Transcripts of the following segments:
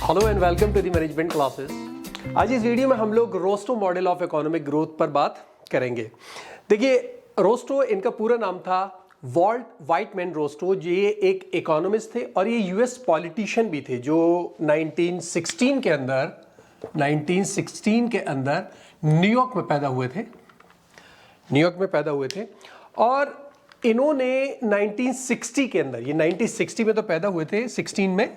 Hello and welcome to the management classes. आज इस video में हम लोग Rostow model of economic growth पर बात करेंगे। देखिए, रोस्टो इनका पूरा नाम था वॉल्ट व्हाइटमैन रोस्टो। ये एक इकोनॉमिस्ट थे और ये यूएस पॉलिटिशियन भी थे जो 1916 के अंदर न्यूयॉर्क में पैदा हुए थे और इन्होंने 1960 के अंदर, ये 1960 में तो पैदा हुए थे 16 में,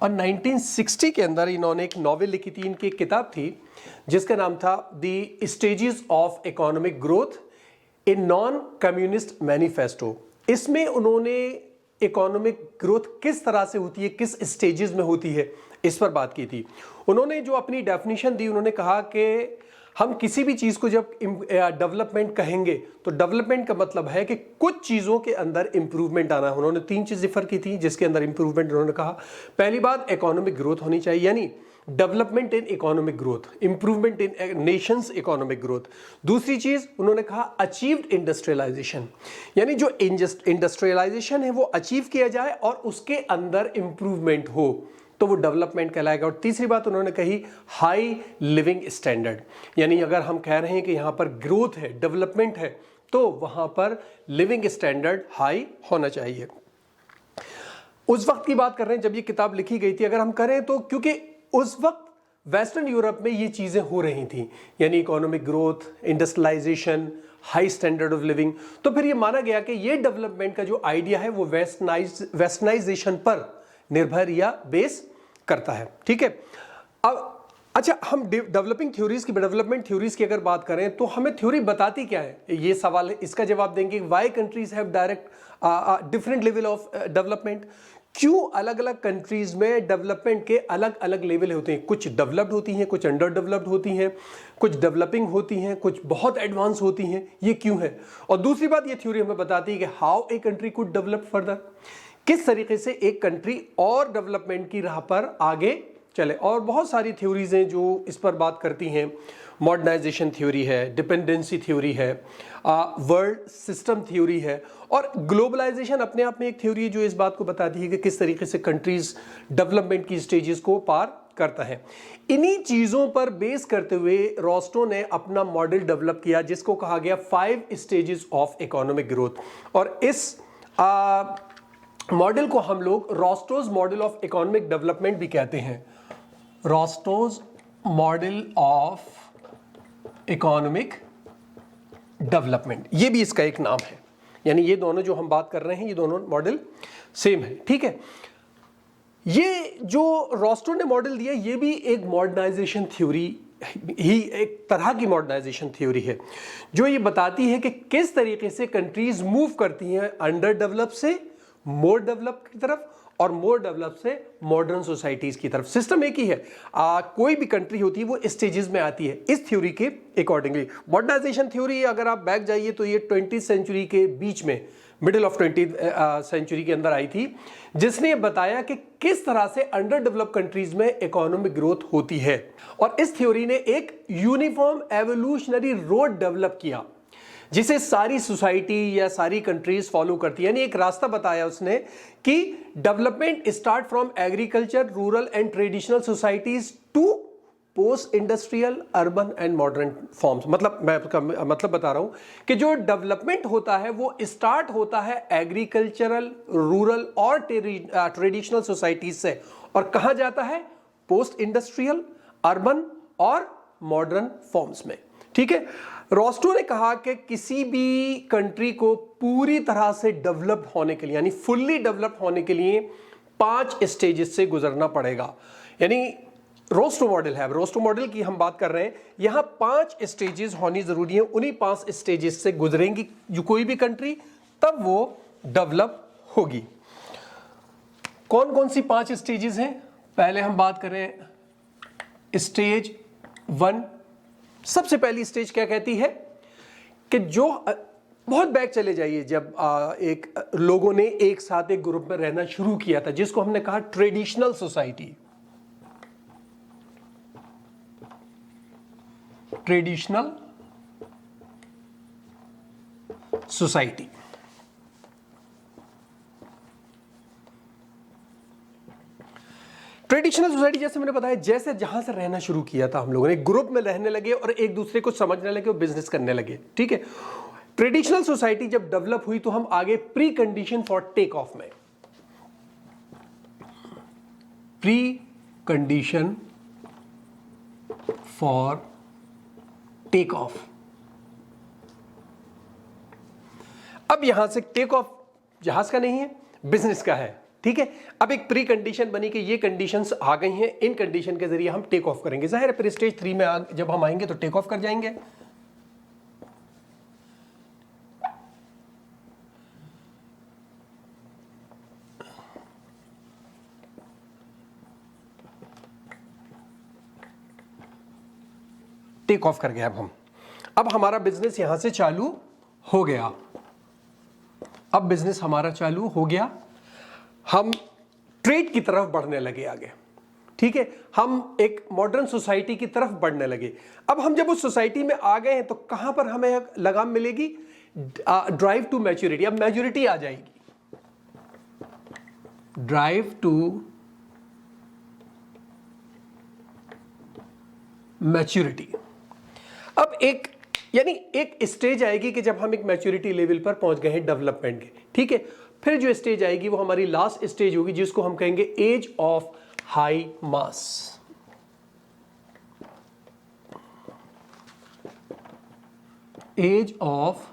और 1960 के अंदर इन्होंने एक नॉवेल लिखी थी। इनकी एक किताब थी जिसका नाम था the stages of economic growth in non communist manifesto. इसमें उन्होंने इकोनॉमिक ग्रोथ किस तरह से होती है, किस स्टेजेस में होती है, इस पर बात की थी। उन्होंने जो अपनी डेफिनेशन दी, उन्होंने कहा कि हम किसी भी चीज़ को जब डेवलपमेंट कहेंगे तो डेवलपमेंट का मतलब है कि कुछ चीज़ों के अंदर इंप्रूवमेंट आना है। उन्होंने 3 चीज़ डिफर की थी जिसके अंदर इंप्रूवमेंट उन्होंने कहा। पहली बात, इकोनॉमिक ग्रोथ होनी चाहिए, यानी development in economic growth, improvement in Nations economic growth. दूसरी चीज़ उन्होंने कहा अचीव्ड इंडस्ट्रियलाइजेशन, यानी जो इंडस्ट्रियलाइजेशन है वो अचीव किया जाए और उसके अंदर इंप्रूवमेंट हो तो वो डेवलपमेंट कहलाएगा। और तीसरी बात उन्होंने कही हाई लिविंग स्टैंडर्ड, यानी अगर हम कह रहे हैं कि यहाँ पर ग्रोथ है, डेवलपमेंट है, तो वहाँ पर लिविंग स्टैंडर्ड हाई होना चाहिए। उस वक्त की बात कर रहे हैं जब ये किताब लिखी गई थी। अगर हम करें तो क्योंकि उस वक्त वेस्टर्न यूरोप में ये चीज़ें हो रही थी, यानी economic growth, industrialisation, high standard of living, तो फिर ये माना गया कि ये डेवलपमेंट का जो आइडिया है वो वेस्टर्नाइजेशन पर निर्भर या बेस करता है। ठीक है। अब अच्छा, हम डेवलपमेंट थ्योरीज की अगर बात करें तो हमें थ्योरी बताती क्या है, ये सवाल है। इसका जवाब देंगे why countries have direct different level of development. क्यों अलग अलग कंट्रीज में डेवलपमेंट के अलग अलग लेवल होते हैं। कुछ डेवलप्ड होती हैं, कुछ अंडर डेवलप्ड होती हैं, कुछ डेवलपिंग होती हैं, कुछ बहुत एडवांस होती हैं। ये क्यों है। और दूसरी बात, ये थ्योरी हमें बताती है कि how a country could develop further, किस तरीके से एक कंट्री और डेवलपमेंट की राह पर आगे चले। और बहुत सारी थ्योरीज हैं जो इस पर बात करती हैं। मॉडर्नाइजेशन थ्योरी है, डिपेंडेंसी थ्योरी है, वर्ल्ड सिस्टम थ्योरी है, और ग्लोबलाइजेशन अपने आप में एक थ्योरी है जो इस बात को बताती है कि किस तरीके से कंट्रीज डेवलपमेंट की स्टेजेस को पार करता है। इन्हीं चीज़ों पर बेस करते हुए रोस्टो ने अपना मॉडल डेवलप किया जिसको कहा गया 5 स्टेजेस ऑफ इकोनॉमिक ग्रोथ। और इस मॉडल को हम लोग रोस्टोज मॉडल ऑफ इकोनॉमिक डेवलपमेंट भी कहते हैं। रोस्टोज मॉडल ऑफ इकोनॉमिक डेवलपमेंट, ये भी इसका एक नाम है। यानी ये दोनों जो हम बात कर रहे हैं, ये दोनों मॉडल सेम है। ठीक है। ये जो रोस्टो ने मॉडल दिया, ये भी एक मॉडर्नाइजेशन थ्योरी ही, एक तरह की मॉडर्नाइजेशन थ्योरी है जो ये बताती है कि किस तरीके से कंट्रीज मूव करती हैं अंडर डेवलप से मोर डेवलप की तरफ और मोर डेवलप से मॉडर्न सोसाइटीज की तरफ। सिस्टम एक ही है। कोई भी कंट्री होती है वो स्टेजेस में आती है इस थ्योरी के अकॉर्डिंगली। मॉडर्नाइजेशन थ्योरी अगर आप बैक जाइए तो ये 20th सेंचुरी के बीच में, मिडिल ऑफ 20th सेंचुरी के अंदर आई थी, जिसने बताया कि किस तरह से अंडर डेवलप कंट्रीज में इकोनॉमिक ग्रोथ होती है। और इस थ्योरी ने एक यूनिफॉर्म एवोल्यूशनरी रोड डेवलप किया जिसे सारी सोसाइटी या सारी कंट्रीज फॉलो करती है। यानी एक रास्ता बताया उसने कि development start from agriculture, rural and traditional societies to post industrial, urban and modern forms. मतलब मैं मतलब बता रहा हूं कि जो डेवलपमेंट होता है वो स्टार्ट होता है एग्रीकल्चरल, रूरल और ट्रेडिशनल सोसाइटीज से, और कहां जाता है, पोस्ट इंडस्ट्रियल, अर्बन और मॉडर्न फॉर्म्स में। ठीक है। रोस्टो ने कहा कि किसी भी कंट्री को पूरी तरह से डेवलप होने के लिए, यानी फुल्ली डेवलप होने के लिए 5 स्टेजेस से गुजरना पड़ेगा। यानी रोस्टो मॉडल है, रोस्टो मॉडल की हम बात कर रहे हैं, यहां 5 स्टेजेस होनी जरूरी है। उन्हीं 5 स्टेजेस से गुजरेंगी जो कोई भी कंट्री, तब वो डेवलप होगी। कौन कौन सी 5 स्टेजेस हैं? पहले हम बात करें स्टेज 1। सबसे पहली स्टेज क्या कहती है कि जो बहुत बैक चले जाइए, जब एक लोगों ने एक साथ एक ग्रुप में रहना शुरू किया था, जिसको हमने कहा traditional society. Traditional society. Traditional society जैसे मैंने बताया, जैसे जहां से रहना शुरू किया था हम लोगों ने, ग्रुप में रहने लगे और एक दूसरे को समझने लगे और बिजनेस करने लगे, ठीक है। ट्रेडिशनल सोसाइटी जब डेवलप हुई तो हम आगे pre condition for take off में, pre condition for take off. अब यहां से टेक ऑफ जहाज का नहीं है, बिजनेस का है, ठीक है। अब एक प्री कंडीशन बनी कि ये कंडीशंस आ गई हैं, इन कंडीशन के जरिए हम टेक ऑफ करेंगे। जाहिर है फिर स्टेज 3 में जब हम आएंगे तो टेक ऑफ कर जाएंगे। टेक ऑफ कर गए अब हमारा बिजनेस यहां से चालू हो गया। अब बिजनेस हमारा चालू हो गया, हम ट्रेड की तरफ बढ़ने लगे आगे, ठीक है। हम एक मॉडर्न सोसाइटी की तरफ बढ़ने लगे। अब हम जब उस सोसाइटी में आ गए हैं तो कहां पर हमें लगाम मिलेगी? Drive to maturity. अब मैच्योरिटी आ जाएगी, ड्राइव टू मैच्योरिटी। अब एक यानी एक स्टेज आएगी कि जब हम एक मैच्योरिटी लेवल पर पहुंच गए हैं डेवलपमेंट के, ठीक है। फिर जो स्टेज आएगी वो हमारी लास्ट स्टेज होगी, जिसको हम कहेंगे age of high mass. Age of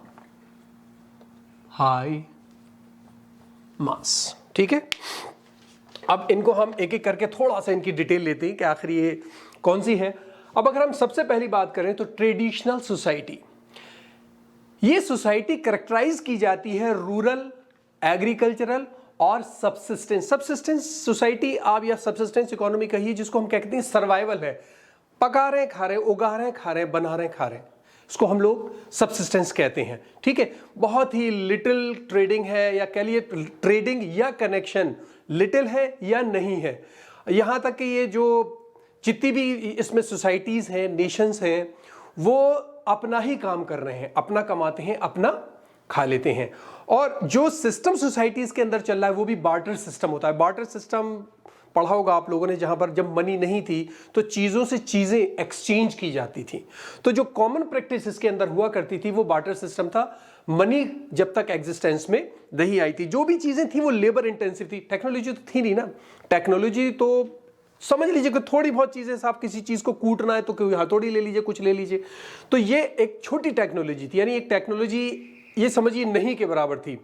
high mass, ठीक है। अब इनको हम एक एक करके थोड़ा सा इनकी डिटेल लेते हैं कि आखिर ये कौन सी है। अब अगर हम सबसे पहली बात करें तो ट्रेडिशनल सोसाइटी, ये सोसाइटी कैरेक्टराइज की जाती है रूरल, एग्रीकल्चरल और सबसिस्टेंस सोसाइटी आप या सबसिस्टेंस इकोनॉमी कहिए, जिसको हम कहते हैं सर्वाइवल है। पका रहे खा रहे, उगा रहे खा रहे, बना रहे खा रहे, इसको हम लोग सबसिस्टेंस कहते हैं, ठीक है। बहुत ही लिटिल ट्रेडिंग है, या कह लिए ट्रेडिंग या कनेक्शन लिटिल है या नहीं है। यहां तक कि ये जो जितनी भी इसमें सोसाइटीज हैं, नेशंस हैं, वो अपना ही काम कर रहे हैं, अपना कमाते हैं, अपना खा लेते हैं। और जो सिस्टम सोसाइटीज के अंदर चल रहा है वो भी बार्टर सिस्टम होता है। बार्टर सिस्टम पढ़ा होगा आप लोगों ने, जहां पर जब मनी नहीं थी तो चीजों से चीजें एक्सचेंज की जाती थी। तो जो कॉमन प्रैक्टिस इसके अंदर हुआ करती थी वो बार्टर सिस्टम था। मनी जब तक एग्जिस्टेंस में नहीं आई थी, जो भी चीजें थी वो लेबर इंटेंसिव थी। टेक्नोलॉजी तो थी नहीं ना, टेक्नोलॉजी तो समझ लीजिए कि थोड़ी बहुत चीजें, आप किसी चीज को कूटना है तो कोई हथौड़ी ले लीजिए, कुछ ले लीजिए। तो ये एक छोटी टेक्नोलॉजी थी, यानी एक टेक्नोलॉजी ये समझिए नहीं के बराबर थी।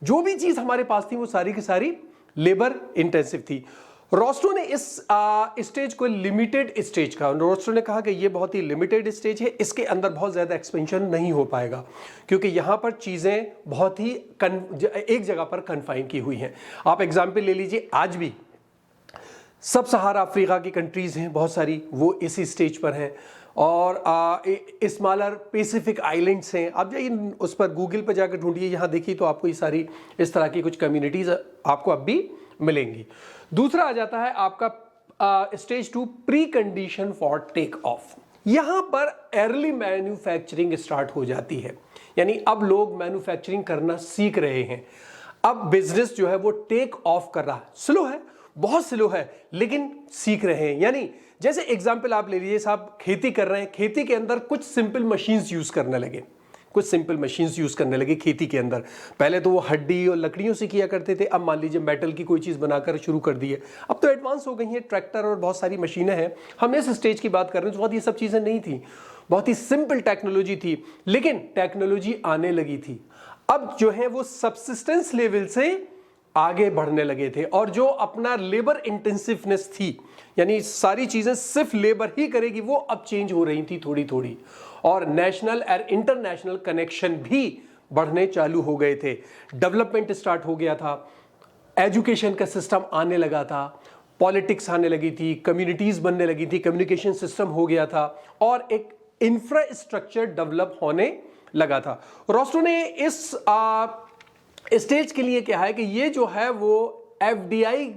जो भी चीज हमारे पास थी वो सारी की सारी लेबर इंटेंसिव थी। रोस्टो ने इस स्टेज को लिमिटेड स्टेज कहा। रोस्टो ने कहा कि ये बहुत ही लिमिटेड स्टेज है, इसके अंदर बहुत ज्यादा एक्सपेंशन नहीं हो पाएगा, क्योंकि यहां पर चीजें बहुत ही एक जगह पर कन्फाइन की हुई हैं। आप एग्जाम्पल ले लीजिए, आज भी सब सहारा अफ्रीका की कंट्रीज हैं बहुत सारी, वो इसी स्टेज पर हैं। और स्मॉलर पैसिफिक आइलैंड्स हैं। आप जाइए उस पर गूगल पर जाकर ढूंढिए, यहाँ देखिए तो आपको ये सारी इस तरह की कुछ कम्युनिटीज आपको अब भी मिलेंगी। दूसरा आ जाता है आपका stage 2, pre condition for take off. यहां पर अर्ली मैन्युफैक्चरिंग स्टार्ट हो जाती है, यानी अब लोग मैन्युफैक्चरिंग करना सीख रहे हैं। अब बिजनेस जो है वो टेक ऑफ कर रहा है। स्लो है, बहुत स्लो है, लेकिन सीख रहे हैं। यानी जैसे एग्जाम्पल आप ले लीजिए, साहब खेती कर रहे हैं, खेती के अंदर कुछ सिंपल मशीन्स यूज करने लगे, कुछ सिंपल मशीन्स यूज करने लगे खेती के अंदर। पहले तो वो हड्डी और लकड़ियों से किया करते थे, अब मान लीजिए मेटल की कोई चीज बनाकर शुरू कर दी है। अब तो एडवांस हो गई हैं, ट्रैक्टर और बहुत सारी मशीनें हैं। हम इस स्टेज की बात कर रहे हैं, बहुत ये सब चीजें नहीं थी, बहुत ही सिंपल टेक्नोलॉजी थी, लेकिन टेक्नोलॉजी आने लगी थी। अब जो है वो सबसिस्टेंस लेवल से आगे बढ़ने लगे थे, और जो अपना लेबर इंटेंसिवनेस थी, यानी सारी चीजें सिर्फ लेबर ही करेगी, वो अब चेंज हो रही थी थोड़ी थोड़ी। और नेशनल और इंटरनेशनल कनेक्शन भी बढ़ने चालू हो गए थे। डेवलपमेंट स्टार्ट हो गया था, एजुकेशन का सिस्टम आने लगा था, पॉलिटिक्स आने लगी थी, कम्युनिटीज बनने लगी थी, कम्युनिकेशन सिस्टम हो गया था, और एक इंफ्रास्ट्रक्चर डेवलप होने लगा था। रोस्टो ने इस स्टेज के लिए क्या है कि ये जो है वो FDI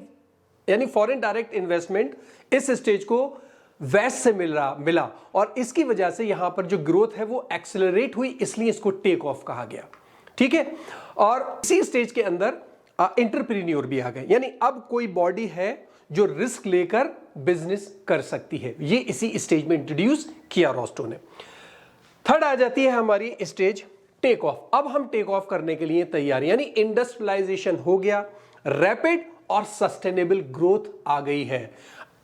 यानी फॉरेन डायरेक्ट इन्वेस्टमेंट इस स्टेज को वेस्ट से मिला, और इसकी वजह से यहां पर जो ग्रोथ है वो एक्सेलरेट हुई, इसलिए इसको टेक ऑफ कहा गया, ठीक है। और इसी स्टेज के अंदर एंटरप्रेन्योर भी आ गए, यानी अब कोई बॉडी है जो रिस्क लेकर बिजनेस कर सकती है। ये इसी स्टेज में इंट्रोड्यूस किया रोस्टो ने। थर्ड आ जाती है हमारी स्टेज टेक ऑफ। अब हम टेक ऑफ करने के लिए तैयार, यानी इंडस्ट्रियलाइजेशन हो गया, रैपिड और सस्टेनेबल ग्रोथ आ गई है।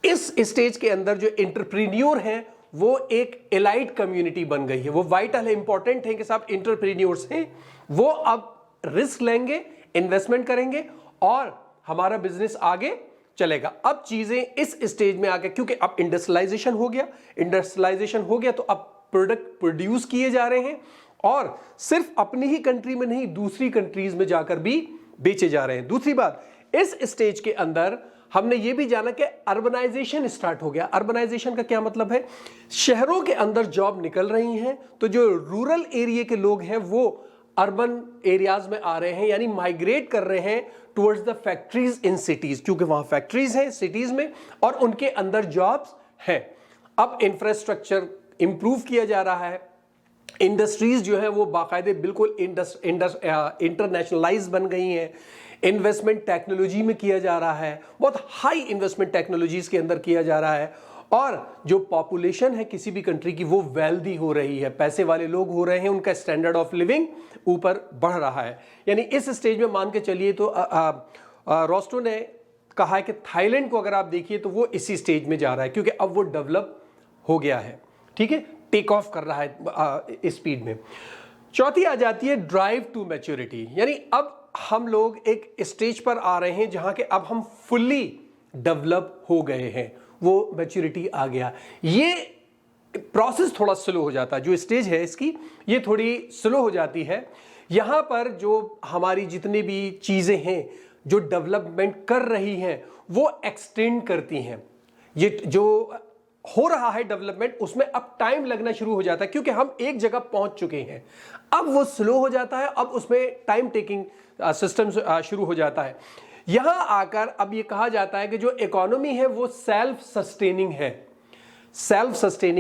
इस स्टेज के अंदर जो एंटरप्रेन्योर हैं वो एक एलाइट कम्युनिटी बन गई है। वो वाइटल है, इंपॉर्टेंट है कि साहब एंटरप्रेन्योर्स हैं, वो अब रिस्क लेंगे, इन्वेस्टमेंट करेंगे और हमारा बिजनेस आगे चलेगा। अब चीजें इस स्टेज में आ गए, क्योंकि अब इंडस्ट्रियलाइजेशन हो गया तो अब प्रोडक्ट प्रोड्यूस किए जा रहे हैं और सिर्फ अपनी ही कंट्री में नहीं, दूसरी कंट्रीज में जाकर भी बेचे जा रहे हैं। दूसरी बात, इस स्टेज के अंदर हमने ये भी जाना कि अर्बनाइजेशन स्टार्ट हो गया। अर्बनाइजेशन का क्या मतलब है? शहरों के अंदर जॉब निकल रही हैं, तो जो रूरल एरिया के लोग हैं वो अर्बन एरियाज में आ रहे हैं, यानी माइग्रेट कर रहे हैं towards the factories in cities, क्योंकि वहां फैक्ट्रीज हैं सिटीज में और उनके अंदर जॉब्स हैं। अब इंफ्रास्ट्रक्चर इंप्रूव किया जा रहा है, इंडस्ट्रीज जो है वो बाकायदे बिल्कुल इंटरनेशनलाइज बन गई हैं, इन्वेस्टमेंट टेक्नोलॉजी में किया जा रहा है, बहुत हाई इन्वेस्टमेंट टेक्नोलॉजीज के अंदर किया जा रहा है और जो पॉपुलेशन है किसी भी कंट्री की वो वेल्दी हो रही है, पैसे वाले लोग हो रहे हैं, उनका स्टैंडर्ड ऑफ लिविंग ऊपर बढ़ रहा है। यानी इस स्टेज में मान के चलिए तो रोस्टो ने कहा है कि थाईलैंड को अगर आप देखिए तो वो इसी स्टेज में जा रहा है, क्योंकि अब वो डेवलप हो गया है, ठीक है, टेक ऑफ कर रहा है स्पीड में। चौथी आ जाती है ड्राइव टू मैच्योरिटी, यानी अब हम लोग एक स्टेज पर आ रहे हैं जहां के अब हम फुल्ली डेवलप हो गए हैं, वो मैच्योरिटी आ गया। ये प्रोसेस थोड़ा स्लो हो जाता है, जो स्टेज है इसकी ये थोड़ी स्लो हो जाती है। यहां पर जो हमारी जितनी भी चीजें हैं जो डेवलपमेंट कर रही हैं वो एक्सटेंड करती हैं। ये जो हो रहा है डेवलपमेंट उसमें अब टाइम लगना शुरू हो जाता है, क्योंकि हम एक जगह पहुंच चुके हैं। अब वो स्लो हो जाता है, अब उसमें टाइम टेकिंग सिस्टम शुरू हो जाता है। यहां आकर अब ये कहा जाता है कि जो इकोनॉमी है वो सेल्फ सस्टेनिंग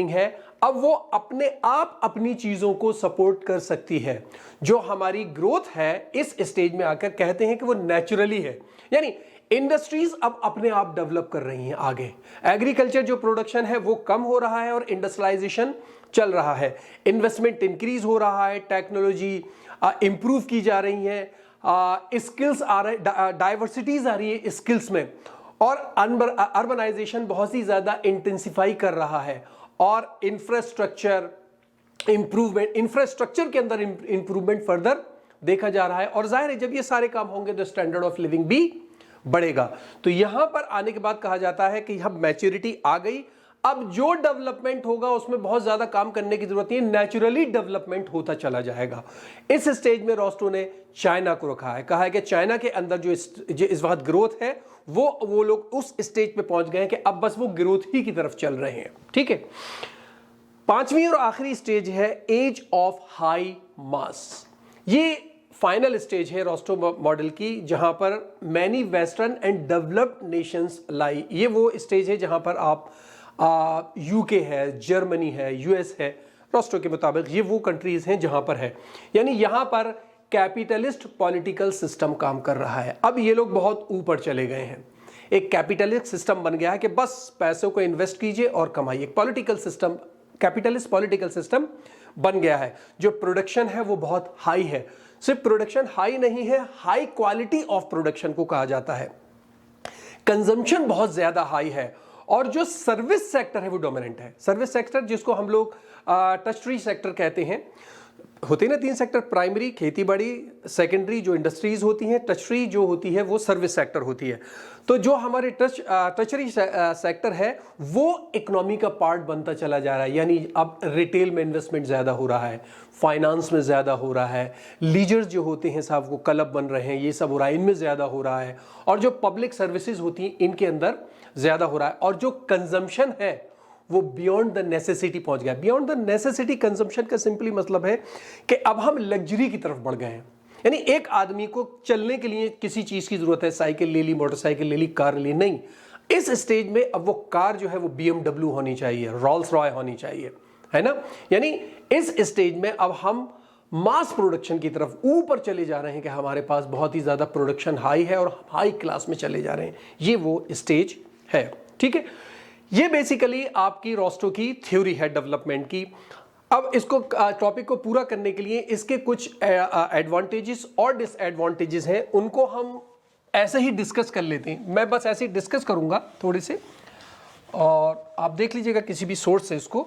है। अब वो अपने आप अपनी चीजों को सपोर्ट कर सकती है। जो हमारी ग्रोथ है इस स्टेज में आकर कहते हैं कि वो नेचुरली है, यानी इंडस्ट्रीज अब अपने आप डेवलप कर रही हैं आगे। एग्रीकल्चर जो प्रोडक्शन है वो कम हो रहा है और इंडस्ट्रियलाइजेशन चल रहा है, इन्वेस्टमेंट इंक्रीज हो रहा है, टेक्नोलॉजी इंप्रूव की जा रही है, स्किल्स आ रहे, डाइवर्सिटीज आ रही है स्किल्स में, और अर्बनाइजेशन बहुत ही ज्यादा इंटेंसिफाई कर रहा है और इंफ्रास्ट्रक्चर के अंदर इंप्रूवमेंट फर्दर देखा जा रहा है। और जाहिर है जब ये सारे काम होंगे तो स्टैंडर्ड ऑफ लिविंग भी बढ़ेगा। तो यहां पर आने के बाद कहा जाता है कि अब मैच्योरिटी आ गई, अब जो डेवलपमेंट होगा उसमें बहुत ज्यादा काम करने की जरूरत नहीं है, नेचुरली डेवलपमेंट होता चला जाएगा। इस स्टेज में रोस्टो ने चाइना को रखा है, कहा है कि चाइना के अंदर जो इस वक्त ग्रोथ है वो लोग उस स्टेज पे पहुंच गए हैं कि अब बस वो ग्रोथ ही की तरफ चल रहे हैं, ठीक है। पांचवी और आखिरी स्टेज है एज ऑफ हाई मास। ये फाइनल स्टेज है रोस्टो मॉडल की, जहां पर many western and developed nations lie. ये वो स्टेज है जहां पर आप यूके है, जर्मनी है, यूएस है, रोस्टो के मुताबिक ये वो कंट्रीज हैं जहां पर है, यानी यहां पर कैपिटलिस्ट पॉलिटिकल सिस्टम काम कर रहा है। अब ये लोग बहुत ऊपर चले गए हैं, एक कैपिटलिस्ट सिस्टम बन गया है कि बस पैसों को इन्वेस्ट कीजिए और कमाइए। Political system, capitalist political system बन गया है। जो प्रोडक्शन है वो बहुत हाई है, सिर्फ प्रोडक्शन हाई नहीं है, हाई क्वालिटी ऑफ प्रोडक्शन को कहा जाता है। कंजम्पशन बहुत ज्यादा हाई है और जो सर्विस सेक्टर है वो डोमिनेंट है। सर्विस सेक्टर जिसको हम लोग टर्शरी सेक्टर कहते हैं, होते हैं ना तीन सेक्टर, प्राइमरी खेती बाड़ी, सेकेंडरी जो इंडस्ट्रीज होती हैं, टर्शरी जो होती है वो सर्विस सेक्टर होती है। तो जो हमारे टर्शरी सेक्टर है वो इकोनॉमी का पार्ट बनता चला जा रहा है, यानी अब रिटेल में इन्वेस्टमेंट ज़्यादा हो रहा है, फाइनेंस में ज़्यादा हो रहा है, लीजर्स जो होते हैं साहब वो क्लब बन रहे हैं, ये सब हो रहा है, इनमें ज़्यादा हो रहा है, और जो पब्लिक सर्विसेज होती हैं इनके अंदर ज़्यादा हो रहा है, और जो कंजम्पशन है वो बियॉन्ड द नेसेसिटी पहुंच गया। बियॉन्ड द नेसेसिटी कंजम्पशन का सिंपली मतलब है कि अब हम लग्जरी की तरफ बढ़ गए हैं, यानी एक आदमी को चलने के लिए किसी चीज की जरूरत है, साइकिल ले ली, मोटरसाइकिल ले ली, कार ले ली, नहीं, इस स्टेज में अब वो कार जो है वो BMW होनी चाहिए, रोल्स रॉय होनी चाहिए, है ना। यानी इस स्टेज में अब हम मास प्रोडक्शन की तरफ ऊपर चले जा रहे हैं कि हमारे पास बहुत ही ज्यादा प्रोडक्शन हाई है और हाई क्लास में चले जा रहे हैं। ये वो स्टेज है। ठीक है, ये बेसिकली आपकी रोस्टो की थ्योरी है डेवलपमेंट की। अब इसको टॉपिक को पूरा करने के लिए इसके कुछ एडवांटेजेस और डिसएडवांटेजेस हैं, उनको हम ऐसे ही डिस्कस कर लेते हैं। मैं बस ऐसे ही डिस्कस करूंगा थोड़े से, और आप देख लीजिएगा किसी भी सोर्स से इसको।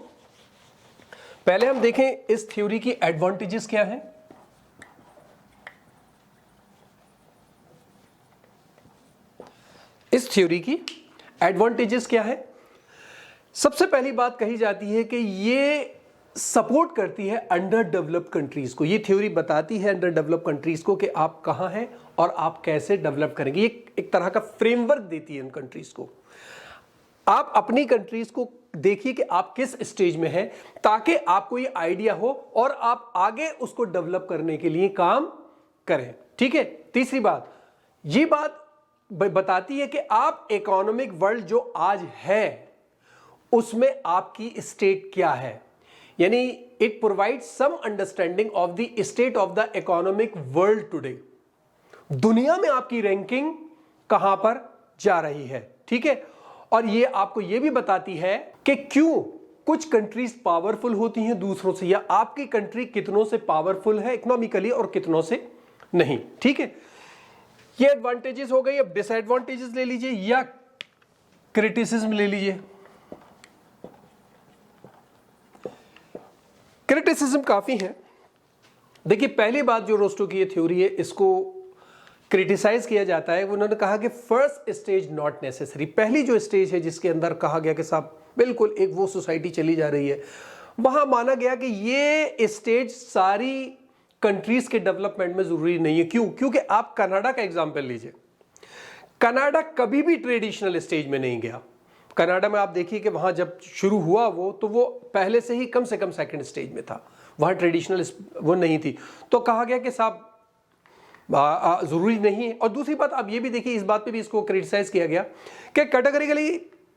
पहले हम देखें इस थ्योरी की एडवांटेजेस क्या है। इस थ्योरी की एडवांटेजेस क्या है? सबसे पहली बात कही जाती है कि ये सपोर्ट करती है अंडर डेवलप्ड कंट्रीज को। ये थ्योरी बताती है अंडर डेवलप्ड कंट्रीज को कि आप कहां हैं और आप कैसे डेवलप करेंगे। ये एक तरह का फ्रेमवर्क देती है इन कंट्रीज को। आप अपनी कंट्रीज को देखिए कि आप किस स्टेज में हैं, ताकि आपको ये आइडिया हो और आप आगे उसको डेवलप करने के लिए काम करें। ठीक है, तीसरी बात, ये बात बताती है कि आप इकोनॉमिक वर्ल्ड जो आज है उसमें आपकी स्टेट क्या है, यानी it provide some understanding of the state of the economic world today. दुनिया में आपकी रैंकिंग कहां पर जा रही है। ठीक है, और ये आपको ये भी बताती है कि क्यों कुछ कंट्रीज पावरफुल होती हैं दूसरों से, या आपकी कंट्री कितनों से पावरफुल है इकोनॉमिकली और कितनों से नहीं। ठीक है, ये एडवांटेजेस हो गई। अब डिसएडवांटेजेस ले लीजिए या क्रिटिसिज्म ले लीजिए। क्रिटिसिज्म काफी है। देखिए, पहली बात जो रोस्टो की ये थ्योरी है, इसको क्रिटिसाइज किया जाता है। उन्होंने कहा कि फर्स्ट स्टेज नॉट नेसेसरी। पहली जो स्टेज है जिसके अंदर कहा गया कि साहब बिल्कुल एक वो सोसाइटी चली जा रही है, वहां माना गया कि ये स्टेज सारी कंट्रीज के डेवलपमेंट में जरूरी नहीं है। क्यों? क्योंकि आप कनाडा का एग्जाम्पल लीजिए। कनाडा कभी भी ट्रेडिशनल स्टेज में नहीं गया। कनाडा में आप देखिए कि वहां जब शुरू हुआ वो पहले से कम सेकंड स्टेज में था, वहां ट्रेडिशनल वो नहीं थी। तो कहा गया कि साहब जरूरी नहीं है। और दूसरी बात आप ये भी देखिए, इस बात पे भी इसको क्रिटिसाइज किया गया कि कैटेगरिकली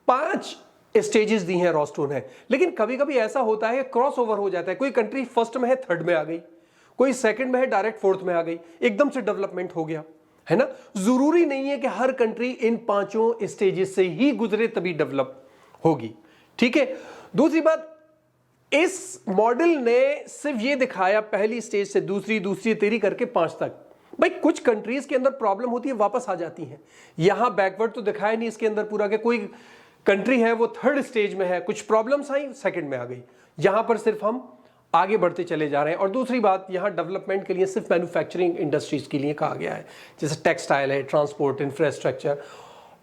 5 स्टेजेस दी हैं रोस्टो ने, लेकिन कभी कभी ऐसा होता है क्रॉस ओवर हो जाता है। कोई कंट्री फर्स्ट में है, थर्ड में आ गई, कोई सेकंड में है, डायरेक्ट फोर्थ में आ गई, एकदम से डेवलपमेंट हो गया, है ना। जरूरी नहीं है कि हर कंट्री इन 5 स्टेजेस से ही गुजरे तभी डेवलप होगी। ठीक है, दूसरी बात, इस मॉडल ने सिर्फ ये दिखाया पहली स्टेज से दूसरी, दूसरी तेरी करके 5 तक। भाई कुछ कंट्रीज के अंदर प्रॉब्लम होती है, वापस आ जाती हैं। यहां बैकवर्ड तो दिखाया नहीं इसके अंदर पूरा, कि कोई कंट्री है वो थर्ड स्टेज में है, कुछ प्रॉब्लम्स आई सेकंड में आ गई। यहां पर सिर्फ हम आगे बढ़ते चले जा रहे हैं। और दूसरी बात, यहां डेवलपमेंट के लिए सिर्फ मैन्युफैक्चरिंग इंडस्ट्रीज के लिए कहा गया है, जैसे टेक्सटाइल है, ट्रांसपोर्ट, इंफ्रास्ट्रक्चर,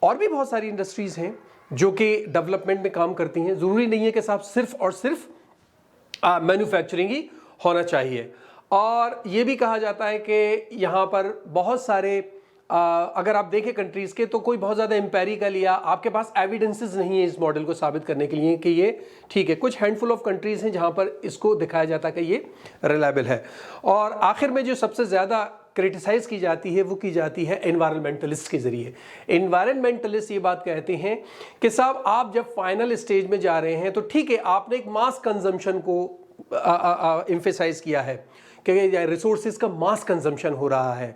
और भी बहुत सारी इंडस्ट्रीज हैं जो कि डेवलपमेंट में काम करती हैं। जरूरी नहीं है कि साहब सिर्फ और सिर्फ मैन्युफैक्चरिंग ही होना चाहिए। और ये भी कहा जाता है कि यहाँ पर बहुत सारे अगर आप देखें कंट्रीज के, तो कोई बहुत ज़्यादा एम्पेरिकल या आपके पास एविडेंसेस नहीं है इस मॉडल को साबित करने के लिए कि ये ठीक है। कुछ हैंडफुल ऑफ कंट्रीज हैं जहाँ पर इसको दिखाया जाता है कि ये रिलायबल है। और आखिर में जो सबसे ज़्यादा क्रिटिसाइज की जाती है वो की जाती है एनवायरमेंटलिस्ट के जरिए। एनवायरमेंटलिस्ट ये बात कहते हैं कि साहब आप जब फाइनल स्टेज में जा रहे हैं तो ठीक है, आपने एक मास कंजम्पशन को एम्फेसाइज किया है कि रिसोर्सेज का मास कंजम्पशन हो रहा है,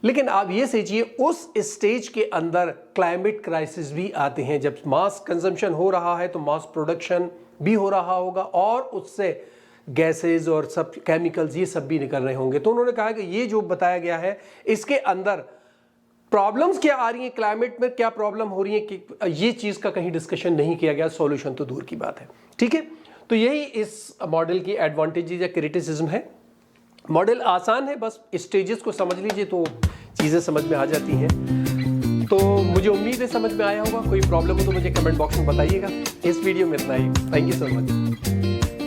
लेकिन आप ये सोचिए उस स्टेज के अंदर क्लाइमेट क्राइसिस भी आते हैं। जब मास कंजम्पशन हो रहा है तो मास प्रोडक्शन भी हो रहा होगा और उससे गैसेज और सब केमिकल्स ये सब भी निकल रहे होंगे। तो उन्होंने कहा कि ये जो बताया गया है इसके अंदर प्रॉब्लम्स क्या आ रही हैं, क्लाइमेट में क्या प्रॉब्लम हो रही है, कि ये चीज़ का कहीं डिस्कशन नहीं किया गया, सॉल्यूशन तो दूर की बात है। ठीक है, तो यही इस मॉडल की एडवांटेजेस या क्रिटिसिज्म है। मॉडल आसान है, बस स्टेजेस को समझ लीजिए तो चीज़ें समझ में आ जाती हैं। तो मुझे उम्मीद है समझ में आया होगा। कोई प्रॉब्लम हो तो मुझे कमेंट बॉक्स में बताइएगा। इस वीडियो में इतना ही। Thank you so much.